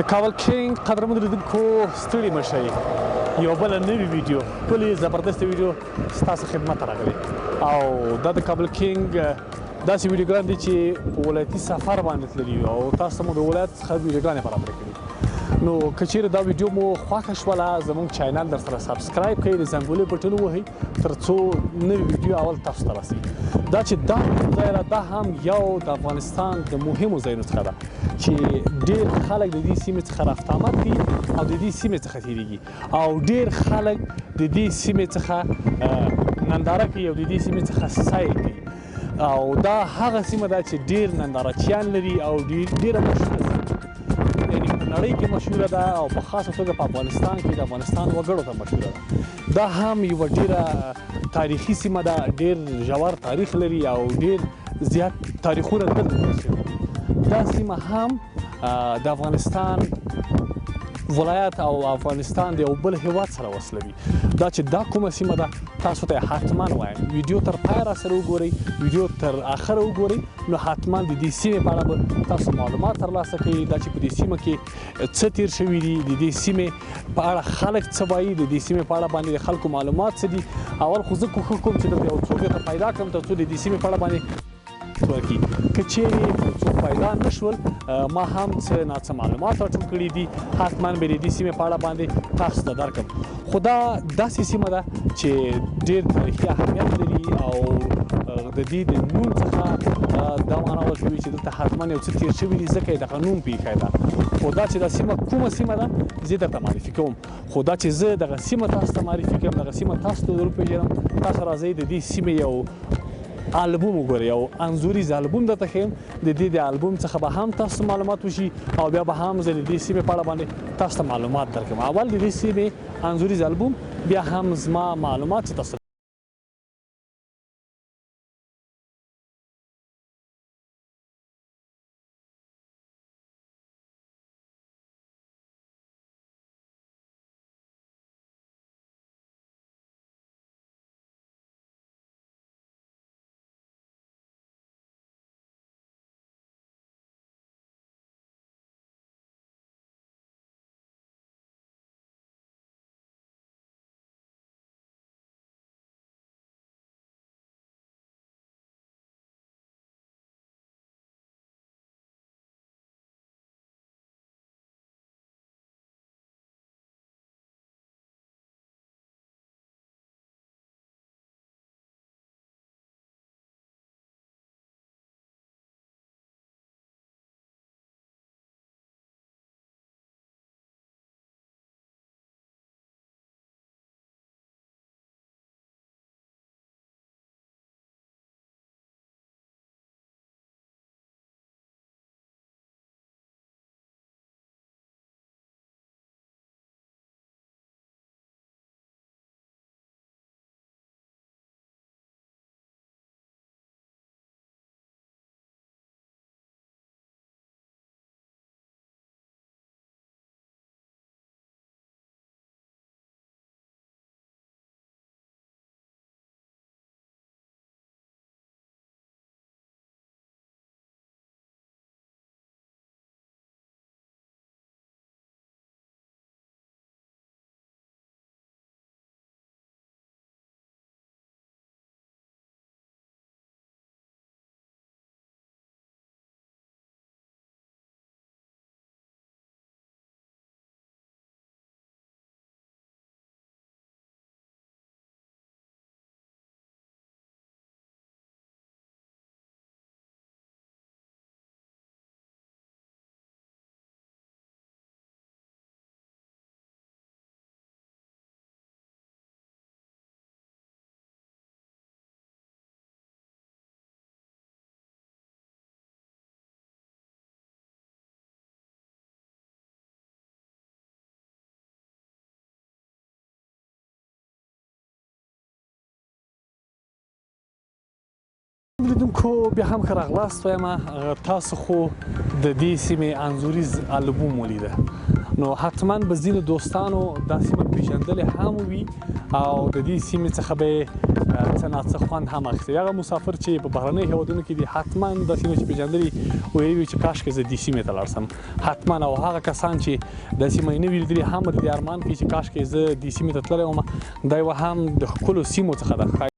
کابل کینګ قدرمن لیدونکو ستړي مه شئ یو بله نوې ویډیو بلې زبردست ویډیو ستاسو خدمت ته راغلی او دا د کابل کینګ داسې ویډیوګان دي چې په ولایتي سفر باندې تللي او تاسو ته مو د ولایت څخه ویډیوګانې برابرې کړي نو که چیرې دا ویډیو مو خوښه شوله زموږ چینل درسره سبسکرایب کړئ د زنګولې بټن ووهئ تر څو نوې ویډیو اول تاسو ته رسي دا چې دا ځای دا هم یو د افغانستان د مهمو ځایونو څخه ده چې ډېر خلک د دې سیمې څخه رفت آمد کوي او د دې سیمې څخه تېرېږي او ډېر خلک د دې سیمې څخه ننداره کوي او د دې سیمې څخه سیر کوي او دا هغه سیمه ده چې ډېر نندارچیان لري او ډېره مشهوره ده یعنې په نړۍ کې مشهوره ده او په خاصه توګه په افغانستان کې د افغانستان وګړو ته مشهوره ده دا هم یوه ډېره تاریخي سیمه ده ډېر ژور تاریخ لري او ډېر زیات تاریخونه دلته جوړ شوي دا سیمه هم د افغانستان ولایت او افغانستان د یو بل هیواد سره وصلوي دا چې دا کومه سیمه ده تاسو ته حتما وایم ویډیو تر پایه راسره وګورئ ویډیو تر اخره وګورئ نو حتما د دې سیمې په اړه به تاسو معلومات ترلاسه کړئ دا چې په دې سیمه کې څه تیر شوي دي د دې سیمې په اړه خلک څه وایي د دې سیمې په اړه باندې د خلکو معلومات څه دي اول خو زه کوښښ کوم چې دلته یو څوک درته پیدا کړم تر څو د دې سیمې په اړه باندې ورکړي که چیرې څوک پیدا نه شول ما هم څه ناڅه معلومات راټول کړي دي حتما به د دې سیمې په اړه باندې تاسو ته درکړم خو دا داسې سیمه ده چې ډېر تاریخي اهمیت لري او د دې د نوم څخه دا معنا ورکوي چې دلته حتما یو څه تېر شوي دي ځکه یې دغه نوم په ایښی ده خو دا چې دا سیمه کومه سیمه ده زه درته معرفي کوم خو دا چې زه دغه سیمه تاسو ته معرفي کوم دغه سیمه تاسو ته وروپېژنم تاسو راځئ د دې سیمې یو البوم وګورئ او انځوریز البوم درته ښیم د دې د البوم څخه به هم تاسو معلومات وشي او بیا به هم زه د دې سیمې په اړه باندې تاسو ته معلومات درکړم اول د دې سیمې انځوریز البوم بیا هم زما معلومات چې تاسو لیدونکو بیا هم ښه راغلاست وایم تاسو خو د دې سیمې انځوریز البوم ولیده نو حتما به ځینو دوستانو دا سیمه پېژندلې هم وي او د دې سیمې څخه به یې څه ناڅه خوند هم اخیستی. هغه مسافر چې په بهرنیو هېوادونو کې دي حتما دا سیمه چې پېژندلي ویلي وي چې کاشکې زه دې سیمې ته لاړ شم حتما. او هغه کسان چې دا سیمه یې نه وي لیدلي هم د دې ارمان کوي چې کاشکې زه دې سیمې ته تللی وم. دا یوه هم د ښکلو سیمو څخه ده.